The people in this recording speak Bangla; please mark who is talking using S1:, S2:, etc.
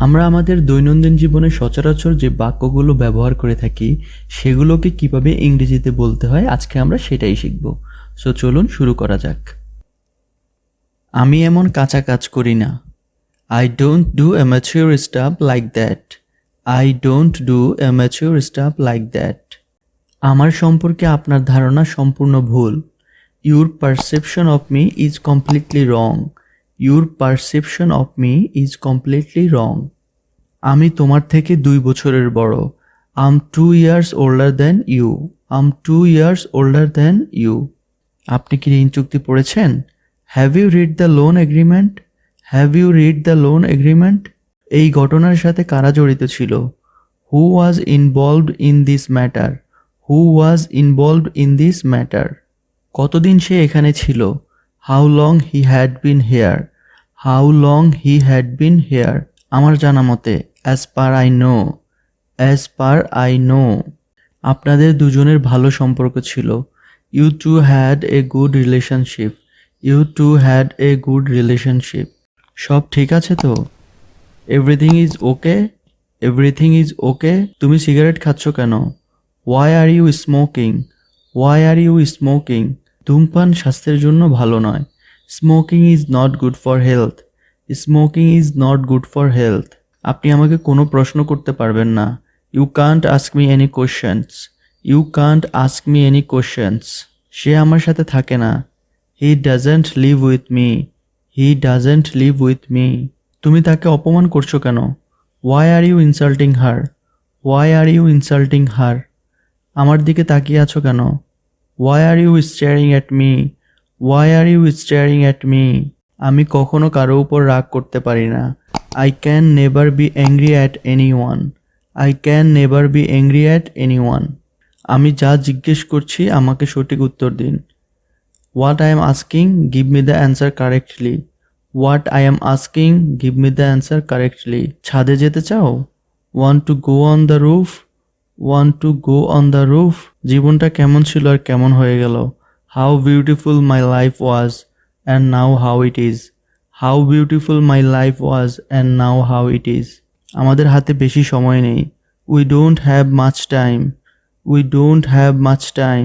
S1: আমরা আমাদের দৈনন্দিন জীবনে সচরাচর যে বাক্যগুলো ব্যবহার করে থাকি সেগুলোকে কিভাবে ইংরেজিতে বলতে হয় আজকে আমরা সেটাই শিখব। সো চলুন শুরু করা যাক। আমি এমন কাঁচা কাজ করি না। I don't do amateur stuff like that. I don't do amateur stuff like that. আমার সম্পর্কে আপনার ধারণা সম্পূর্ণ ভুল। Your perception of me is completely wrong. Your perception of me is completely wrong. আমি তোমার থেকে 2 বছরের বড়। I'm 2 years older than you. I'm 2 years older than you. আপনি কি ঋণ চুক্তি পড়েছেন? Have you read the loan agreement? Have you read the loan agreement? এই ঘটনার সাথে কারা জড়িত ছিল? Who was involved in this matter? Who was involved in this matter? কতদিন সে এখানে ছিল? How long he had been here? How long he had been here? আমার জানা মতে, as per I know. As per I know. আপনাদের দুজনের ভালো সম্পর্ক ছিল। You two had a good relationship. You two had a good relationship. সব ঠিক আছে তো? Everything is okay? Everything is okay? তুমি সিগারেট খাচ্ছ কেন? Why are you smoking? Why are you smoking? ধূমপান স্বাস্থ্যের জন্য ভালো নয়। Smoking is not good for health. Smoking is not good for health. আপনি আমাকে কোনো প্রশ্ন করতে পারবেন না। You can't ask me any questions. You can't ask me any questions. সে আমার সাথে থাকে না। He doesn't live with me. He doesn't live with me. তুমি তাকে অপমান করছো কেন? Why are you insulting her? Why are you insulting her? আমার দিকে তাকিয়ে আছো কেন? Why are you staring at me? Why are you staring at me? আমি কখনো কারো উপর রাগ করতে পারি না। I can never be angry at anyone. I can never be angry at anyone. আমি যা জিজ্ঞেস করছি আমাকে সঠিক উত্তর দিন। What I am asking, give me the answer correctly. What I am asking, give me the answer correctly. ছাদে যেতে চাও? Want to go on the roof? Want to go on the roof? জীবনটা কেমন ছিল আর কেমন হয়ে গেল? How beautiful my life was and now how it is. How beautiful my life was and now how it is. আমাদের হাতে বেশি সময় নেই। We don't have much time. We don't have much time.